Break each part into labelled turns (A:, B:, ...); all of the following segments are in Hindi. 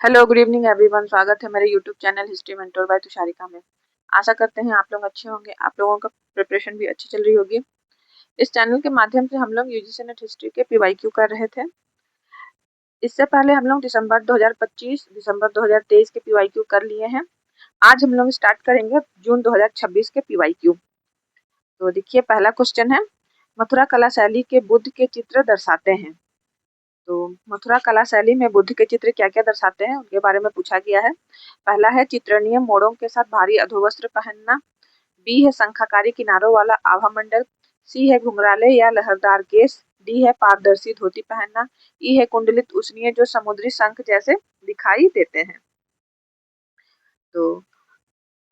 A: Hello, good evening everyone. स्वागत है मेरे YouTube channel history mentor by Tusharika में। आशा करते हैं आप लोग अच्छे होंगे, आप लोगों का प्रिपरेशन भी अच्छी चल रही होगी। इस चैनल के माध्यम से हम लोग यूजीसी नेट हिस्ट्री के पीवाईक्यू कर रहे थे। इससे पहले हम लोग दिसंबर 2025, दिसंबर 2023 के पीवाईक्यू कर लिए हैं। आज हम लोग स्टार्ट करेंगे जून 2026 के पीवाईक्यू। तो देखिए, पहला क्वेश्चन है, मथुरा कला शैली के बुद्ध के चित्र दर्शाते हैं। तो मथुरा कला शैली में बुद्ध के चित्र क्या क्या दर्शाते हैं उनके बारे में पूछा गया है। पहला है चित्रणीय मोड़ों के साथ भारी अधोवस्त्र पहनना। बी है शंखाकारी किनारों वाला आभा मंडल। सी है घुंघराले या लहरदार केस। डी है पारदर्शी धोती पहनना। ई है कुंडलित उसनिये जो समुद्री शंख जैसे दिखाई देते हैं। तो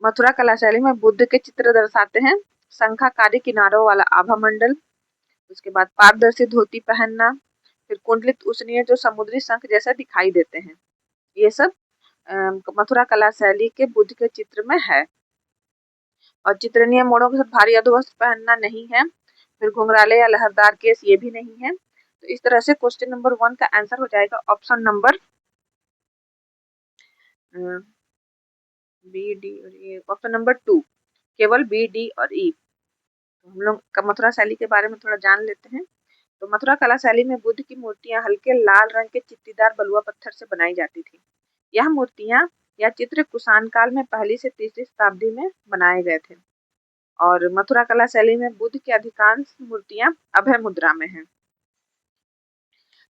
A: मथुरा कला शैली में बुद्ध के चित्र दर्शाते हैं शंखाकारी किनारों वाला आभा मंडल, उसके बाद पारदर्शी धोती पहनना, फिर कुंडलित उसनिये जो समुद्री शंख जैसा दिखाई देते हैं। ये सब मथुरा कला शैली के बुद्ध के चित्र में है। और चित्रणीय मोड़ों के साथ भारी अधोवस्त्र पहनना नहीं है, फिर घुंघराले या लहरदार केस ये भी नहीं है। तो इस तरह से क्वेश्चन नंबर 1 का आंसर हो जाएगा ऑप्शन नंबर बी डी और ए, ऑप्शन नंबर 2, केवल बी डी और ई। तो हम लोग मथुरा शैली के बारे में थोड़ा जान लेते हैं। तो मथुरा कला शैली में बुद्ध की मूर्तियां हल्के लाल रंग के चित्तीदार बलुआ पत्थर से बनाई जाती थी। यह मूर्तियां या चित्र कुषाण काल में पहली से तीसरी शताब्दी में बनाए गए थे। और मथुरा कला शैली में बुद्ध की अधिकांश मूर्तियां अभय मुद्रा में हैं।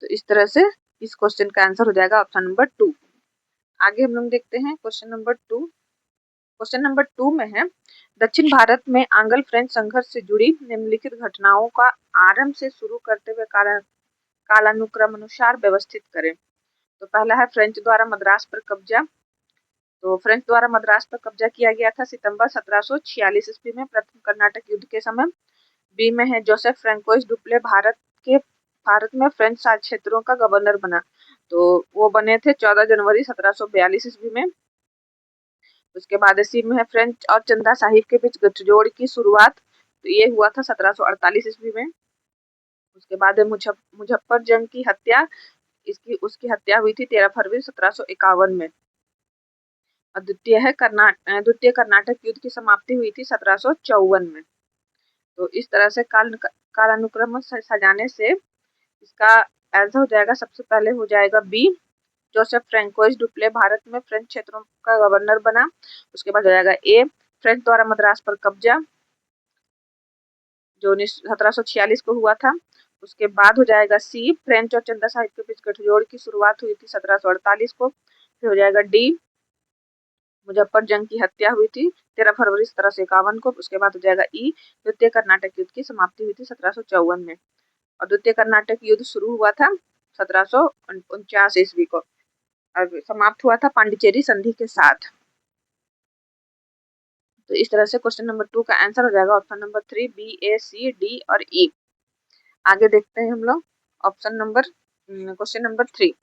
A: तो इस तरह से इस क्वेश्चन का आंसर हो जाएगा ऑप्शन नंबर 2। आगे हम लोग देखते हैं क्वेश्चन नंबर 2। क्वेश्चन नंबर 2 में है, दक्षिण भारत में आंग्ल फ्रेंच संघर्ष से जुड़ी निम्नलिखित घटनाओं का आरंभ से शुरू करते हुए कालानुक्रम अनुसार व्यवस्थित करें। तो पहला है फ्रेंच द्वारा मद्रास पर कब्जा। तो फ्रेंच द्वारा मद्रास पर कब्जा किया गया था सितंबर 1746 ईस्वी में प्रथम कर्नाटक युद्ध के समय। बी में है जोसेफ फ्रैंकोइस डुप्ले भारत में फ्रेंच क्षेत्रों का गवर्नर बना। तो वो बने थे 14 जनवरी 1742 ईस्वी में। उसके बाद सी में है फ्रेंच और चंदा साहिब के बीच गठजोड़ की शुरुआत। तो ये हुआ था 1748 ईस्वी में। उसके बाद है मुजफ्फर जंग की हत्या। उसकी हत्या हुई थी 13 फरवरी 1751 में। और द्वितीय कर्नाटक युद्ध की समाप्ति हुई थी 1754 में। तो इस तरह से कालानुक्रम सजाने से इसका आंसर हो जाएगा, सबसे पहले हो जाएगा B, Joseph Francois Dupleix Bharat में फ्रेंच क्षेत्रों का गवर्नर बना। उसके बाद हो जाएगा ए, फ्रेंच द्वारा मद्रास पर कब्जा जो 1746 को हुआ था। उसके बाद हो जाएगा सी, फ्रेंच और चंदा साहिब के बीच गठजोड़ की शुरुआत हुई थी 1748 को। फिर हो जाएगा डी, मुजफ्फर जंग की हत्या हुई थी 13 फरवरी 1751 को। उसके बाद हो जाएगा ई, द्वितीय कर्नाटक युद्ध की समाप्ति हुई थी 1754 में। और द्वितीय कर्नाटक युद्ध शुरू हुआ था 1749 ईस्वी को और समाप्त हुआ था पांडिचेरी संधि के साथ। तो इस तरह से क्वेश्चन नंबर 2 का आंसर हो जाएगा ऑप्शन नंबर 3, बी, ए, सी, डी और ई। आगे देखते हैं हम लोग क्वेश्चन नंबर 3।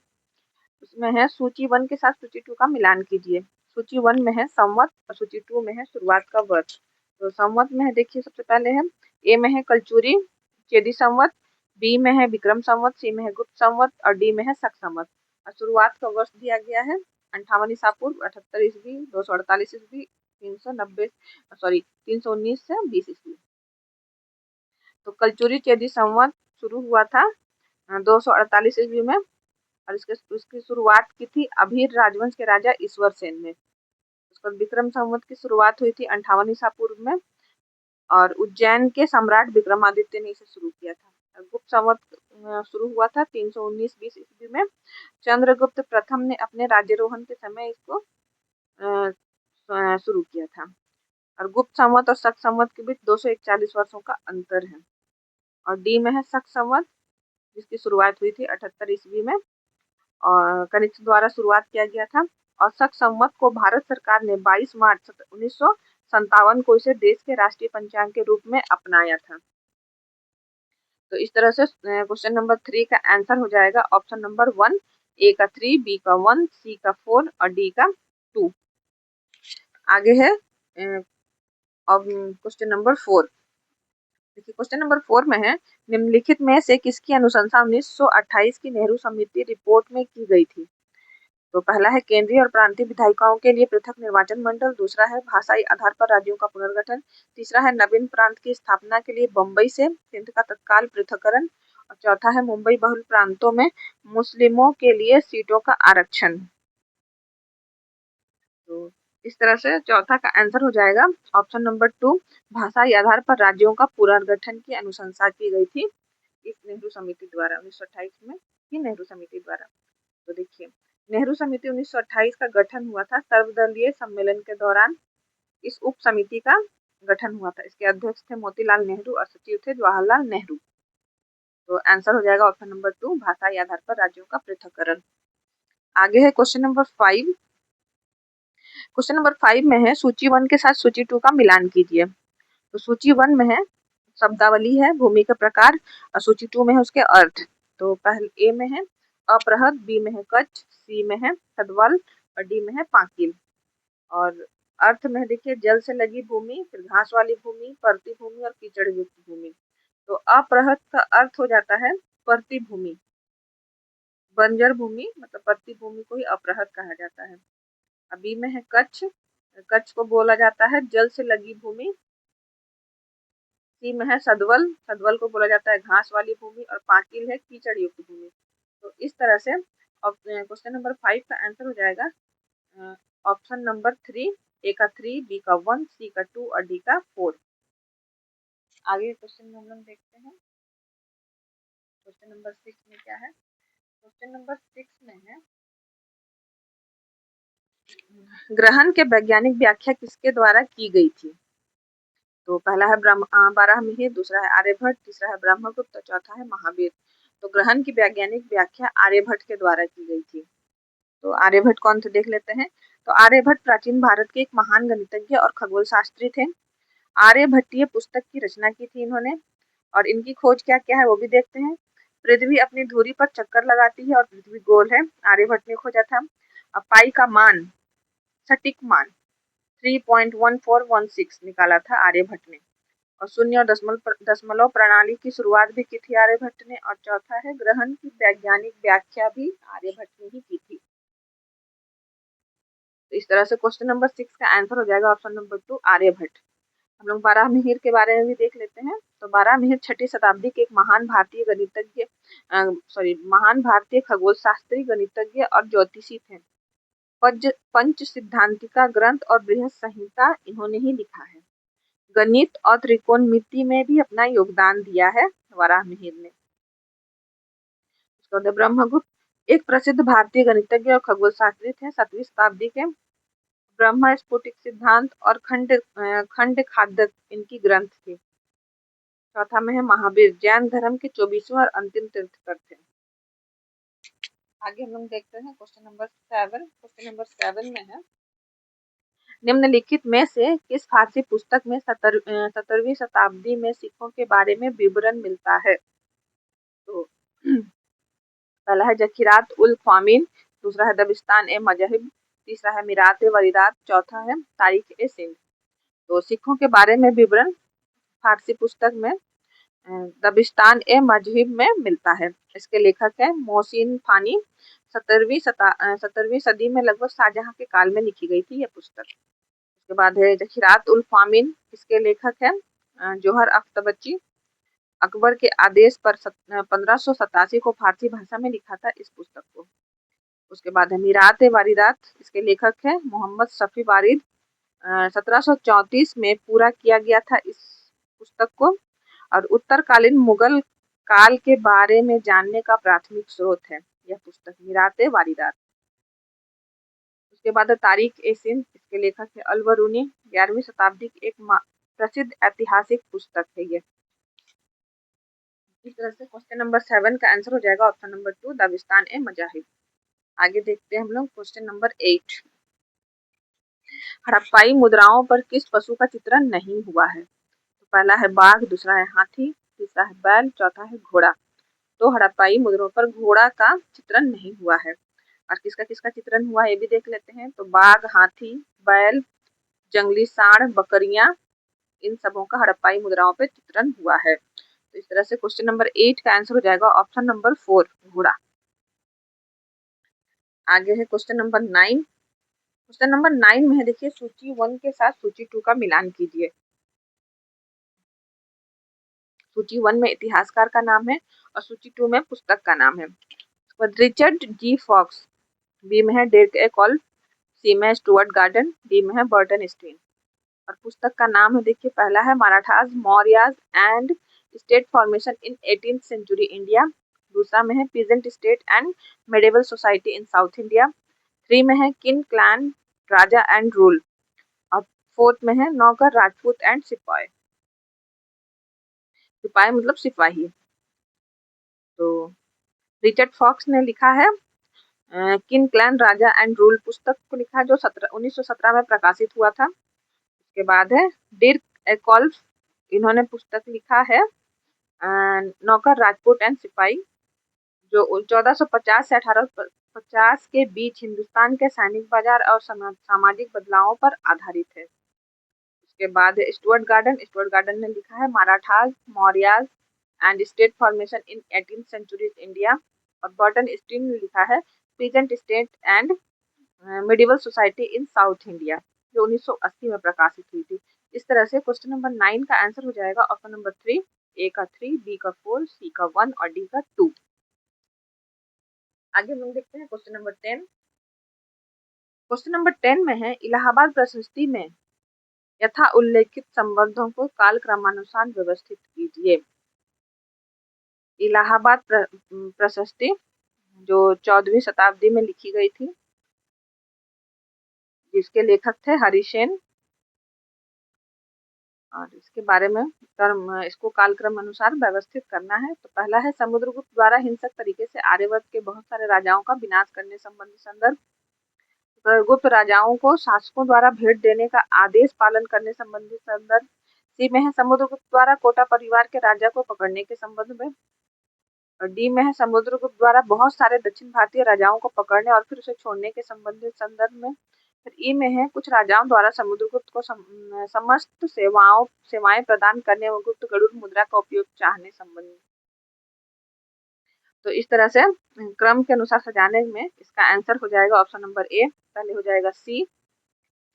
A: उसमें है सूची 1 के साथ सूची 2 का मिलान कीजिए। सूची 1 में है संवत और सूची 2 में है शुरुआत का वर्ष। तो संवत में है, देखिए सबसे पहले है ए में है कलचुरी चेदी संवत, बी में है विक्रम संवत, सी में है गुप्त संवत और डी में है शक संवत। और शुरुआत का वर्ष दिया गया है 58 ईसा पूर्व, 78 ईस्वी, 248 ईस्वी, 319 से 20 ईस्वी। तो कलचुरी चेदी संवत शुरू हुआ था 248 ईस्वी में और उसकी शुरुआत की थी अभीर राजवंश के राजा ईश्वर सेन ने। उसका विक्रम संवत की शुरुआत हुई थी 58 ईसा पूर्व में और उज्जैन के सम्राट विक्रमादित्य ने इसे शुरू किया था। गुप्त संवत शुरू हुआ था 319-20 ईस्वी में। चंद्रगुप्त प्रथम ने अपने राज्यारोहण के समय इसको शुरू किया था। और गुप्त संवत और शक संवत के बीच 241 वर्षों का अंतर है। और डी में है शक संवत जिसकी शुरुआत हुई थी 78 ईस्वी में और कनिष्क द्वारा शुरुआत किया गया था। और शक संवत को भारत सरकार ने 22 मार्च 1957 को इसे देश के राष्ट्रीय पंचांग के रूप में अपनाया था। तो इस तरह से क्वेश्चन नंबर 3 का आंसर हो जाएगा ऑप्शन नंबर 1, ए का 3, बी का 1, सी का 4 और डी का 2। आगे है क्वेश्चन नंबर 4। देखिए क्वेश्चन नंबर 4 में है, निम्नलिखित में से किसकी अनुशंसा 1928 की नेहरू समिति रिपोर्ट में की गई थी। तो पहला है केंद्रीय और प्रांतीय विधायिकाओं के लिए पृथक निर्वाचन मंडल, दूसरा है भाषाई आधार पर राज्यों का पुनर्गठन, तीसरा है नवीन प्रांत की स्थापना के लिए बम्बई से सिंध का तत्काल पृथक्करण और चौथा है मुंबई बहुल प्रांतों में मुस्लिमों के लिए सीटों का आरक्षण। तो इस तरह से चौथा का आंसर हो जाएगा ऑप्शन नंबर 2, भाषाई आधार पर राज्यों का पुनर्गठन की अनुशंसा की गई थी इस नेहरू समिति द्वारा 1928 में ही नेहरू समिति द्वारा। तो देखिए, नेहरू समिति 1928 का गठन हुआ था सर्वदलीय सम्मेलन के दौरान। इस उप समिति का गठन हुआ था। इसके अध्यक्ष थे मोतीलाल नेहरू और सचिव थे जवाहरलाल नेहरू। तो आंसर हो जाएगा ऑप्शन नंबर 2, भाषाई आधार पर राज्यों का पृथक्करण। आगे है क्वेश्चन नंबर 5। क्वेश्चन नंबर 5 में है सूची 1 के साथ सूची 2 का मिलान कीजिए। तो सूची 1 में है शब्दावली है, भूमि का प्रकार और सूची 2 में है उसके अर्थ। तो पहले ए में है अपरहद, बी में है कच्छ, सी में है सदवल और डी में है पाकिल। और अर्थ में देखिए जल से लगी भूमि, फिर घास वाली भूमि, परती भूमि और कीचड़ युक्त भूमि। तो अपरहद का अर्थ हो जाता है परती भूमि, बंजर भूमि, मतलब परती भूमि को ही अपरहद कहा जाता है। बी में है कच्छ, कच्छ को बोला जाता है जल से लगी भूमि। सी में है सदवल, सदवल को बोला जाता है घास वाली भूमि और पाकिल है कीचड़ युक्त भूमि। तो इस तरह से क्वेश्चन नंबर 5 का आंसर हो जाएगा ऑप्शन नंबर 3, ए का 3, बी का 1, सी का 2 और डी का 4। आगे क्वेश्चन में हम लोग देखते हैं क्वेश्चन नंबर 6 में क्या है। क्वेश्चन नंबर 6 में है ग्रहण के वैज्ञानिक व्याख्या किसके द्वारा की गई थी। तो पहला है बाराहमिहिर, दूसरा है आर्यभट्ट, तीसरा है ब्रह्मगुप्त और चौथा है महावीर। तो ग्रहण की वैज्ञानिक व्याख्या आर्यभट्ट के द्वारा की गई थी। तो आर्यभट्ट कौन थे देख लेते हैं। तो आर्यभट्ट प्राचीन भारत के एक महान गणितज्ञ और खगोल शास्त्री थे। आर्यभट्टीय पुस्तक की रचना की थी इन्होंने और इनकी खोज क्या क्या है वो भी देखते हैं। पृथ्वी अपनी धुरी पर चक्कर लगाती है और पृथ्वी गोल है, आर्यभट्ट ने खोजा था। अब पाई का मान, सटीक मान 3.1416 निकाला था आर्यभट्ट ने। और शून्य और दशमलव प्रणाली की शुरुआत भी की थी आर्यभट्ट ने। और चौथा है ग्रहण की वैज्ञानिक व्याख्या भी आर्यभट्ट ने ही की थी। तो इस तरह से क्वेश्चन नंबर 6 का आंसर हो जाएगा ऑप्शन नंबर 2, आर्यभट्ट। हम लोग बाराहमिहिर के बारे में भी देख लेते हैं। तो बाराहमिहिर 6ठी शताब्दी के एक महान भारतीय गणितज्ञ महान भारतीय खगोल शास्त्री, गणितज्ञ और ज्योतिषी थे। पंच सिद्धांतिका ग्रंथ और बृहद संहिता इन्होंने ही लिखा है। गणित और त्रिकोणमिति में भी अपना योगदान दिया है बाराहमिहिर ने। ब्रह्मगुप्त एक प्रसिद्ध भारतीय गणितज्ञ और खगोल शास्त्री थे 7वीं शताब्दी के। ब्रह्म स्फुटिक सिद्धांत और खंड खाद्य इनकी ग्रंथ थे। चौथा में है महावीर, जैन धर्म के 24वें और अंतिम तीर्थकर थे। आगे हम लोग देखते हैं क्वेश्चन नंबर 7। क्वेश्चन नंबर 7 में है निम्नलिखित में से किस फारसी पुस्तक में 17वीं शताब्दी में सिखों के बारे में विवरण मिलता है। तो पहला है जखीरात उल ख्वामीन, दूसरा है दबिस्तान ए मजहिब, तीसरा है मिरात ए वरीदात, चौथा है तारीख ए सिंध। तो सिखों के बारे में विवरण फारसी पुस्तक में दबिस्तान ए मजहिब में मिलता है। इसके लेखक है मोहसिन फानी। 17वीं सदी में लगभग शाहजहां के काल में लिखी गई थी यह पुस्तक। उसके बाद है जखीरात उल ख्वामीन, इसके लेखक है जोहर अख्तबची। अकबर के आदेश पर 1587 को फारसी भाषा में लिखा था इस पुस्तक को। उसके बाद है मीरात ए वारिदात, इसके लेखक है मोहम्मद शफी वारिद। 1734 में पूरा किया गया था इस पुस्तक को और उत्तरकालीन मुगल काल के बारे में जानने का प्राथमिक स्रोत है यह पुस्तक मीरात ए वारिदात। उसके बाद है तारीख ए सिंध, इसके लेखक है अल बरूनी। 11वीं शताब्दी की एक प्रसिद्ध ऐतिहासिक पुस्तक है ये। इस तरह से क्वेश्चन नंबर 7 का आंसर हो जाएगा ऑप्शन नंबर 2, दबिस्तान ए मजाहिब। आगे देखते हैं हम लोग क्वेश्चन नंबर 8। हड़प्पाई मुद्राओं पर किस पशु का चित्रण नहीं हुआ है। तो पहला है बाघ, दूसरा है हाथी, तीसरा है बैल, चौथा है घोड़ा। तो हड़प्पाई मुद्राओं पर घोड़ा का चित्रण नहीं हुआ है और किसका किसका चित्रण हुआ है ये भी देख लेते हैं। तो बाघ, हाथी, बैल, जंगली सांड, बकरियां, इन सबों का हड़प्पाई मुद्राओं पर चित्रण हुआ है। तो इस तरह से क्वेश्चन नंबर 8 का आंसर हो जाएगा ऑप्शन नंबर 4, घोड़ा। आगे है क्वेश्चन नंबर 9। क्वेश्चन नंबर 9 में है, देखिए सूची 1 के साथ सूची 2 का मिलान कीजिए। सूची 1 में इतिहासकार का नाम है और सूची 2 में पुस्तक का नाम है। रिचर्ड जी फॉक्स, बी में है डेट ए कॉल, सी में है स्टुअर्ट गार्डन, डी में है बर्टन स्टीन। और पुस्तक का नाम है, देखिए पहला है Marathas Mauryas and state formation in 18th century India. दूसरा में है peasant state and medieval society in South India. 3 में है किन क्लैन राजा एंड रूल। और 4th में है नौकर राजपूत एंड सिपाही। सिपाही मतलब सिपाही। तो रिचर्ड फॉक्स ने लिखा है किन क्लैन राजा एंड रूल पुस्तक को लिखा है, जो 1917 में प्रकाशित हुआ था। उसके बाद है डिर्क एकॉल्फ, इन्होंने पुस्तक लिखा है नौकर राजपूत एंड सिपाही, जो 1450 से 1850 के बीच हिंदुस्तान के सैनिक बाजार और सामाजिक बदलावों पर आधारित है। उसके बाद है स्टुअर्ट गार्डन। स्टुअर्ट गार्डन ने लिखा है Marathas Mauryas and state formation in 18th century India. और बर्टन स्टीन ने लिखा है peasant state and medieval society in South India, जो 1980 में प्रकाशित हुई थी। इस तरह से क्वेश्चन नंबर 9 का आंसर हो जाएगा ऑप्शन नंबर 3, ए का 3, बी का 4, सी का 1 और डी का 2। आगे हम देखते हैं क्वेश्चन नंबर 10। क्वेश्चन नंबर 10 में है इलाहाबाद प्रशस्ति में यथा उल्लेखित संबंधों को कालक्रमानुसार व्यवस्थित कीजिए। इलाहाबाद प्रशस्ति जो 14वीं शताब्दी में लिखी गई थी, जिसके लेखक थे हरिसेन। और इसके बारे में इसको कालक्रम अनुसार व्यवस्थित करना है। तो पहला है समुद्रगुप्त द्वारा हिंसक तरीके से आर्यवर्त के बहुत सारे राजाओं का विनाश करने संबंधी संदर्भ। गुप्त राजाओं को शासकों द्वारा भेंट देने का आदेश पालन करने संबंधी संदर्भ। सी में है समुद्रगुप्त द्वारा कोटा परिवार के राजा को पकड़ने के संबंध में। और डी में है समुद्रगुप्त द्वारा बहुत सारे दक्षिण भारतीय राजाओं को पकड़ने और फिर उसे छोड़ने के संबंधित संदर्भ में। फिर ई में है कुछ राजाओं द्वारा समुद्रगुप्त को समस्त सेवाएं प्रदान करने व गुप्त गरुड़ मुद्रा का उपयोग चाहने संबंधी। तो इस तरह से क्रम के अनुसार सजाने में इसका आंसर हो जाएगा ऑप्शन नंबर ए। पहले हो जाएगा सी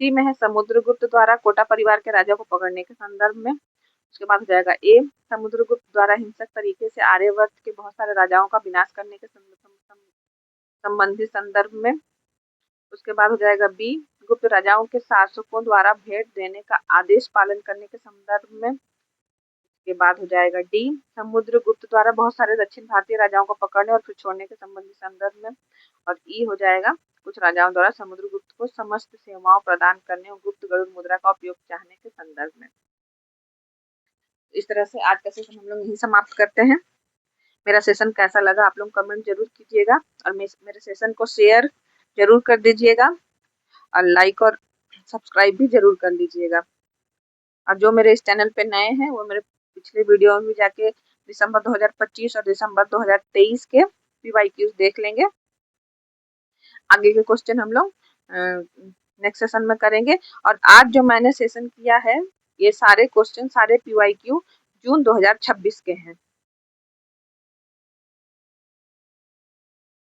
A: में है समुद्रगुप्त द्वारा कोटा परिवार के राजा को पकड़ने के संदर्भ में। उसके बाद हो जाएगा ए समुद्रगुप्त द्वारा हिंसक तरीके से आर्यवर्त के बहुत सारे राजाओं का विनाश करने के संबंधित संदर्भ में। उसके बाद हो जाएगा बी गुप्त राजाओं के शासकों द्वारा भेंट देने का आदेश पालन करने के संदर्भ में। उसके बाद हो जाएगा डी समुद्रगुप्त द्वारा बहुत सारे दक्षिण भारतीय राजाओं को पकड़ने और फिर छोड़ने के संबंधित संदर्भ में। और ई हो जाएगा कुछ राजाओं द्वारा समुद्रगुप्त को समस्त सेवाओं प्रदान करने और गुप्त गरुड़ मुद्रा का उपयोग चाहने के संदर्भ में। इस तरह से आज का सेशन हम लोग यही समाप्त करते हैं। मेरा सेशन कैसा लगा आप लोग कमेंट जरूर कीजिएगा और मेरे सेशन को शेयर जरूर कर दीजिएगा और लाइक और सब्सक्राइब भी जरूर कर लीजिएगा। और जो मेरे इस चैनल पे नए हैं वो मेरे पिछले वीडियो में जाके दिसंबर 2025 और दिसंबर 2023 के PYQs देख लेंगे। आगे के क्वेश्चन हम लोग नेक्स्ट सेशन में करेंगे। और आज जो मैंने सेशन किया है ये सारे क्वेश्चन सारे PYQ जून 2026 के हैं।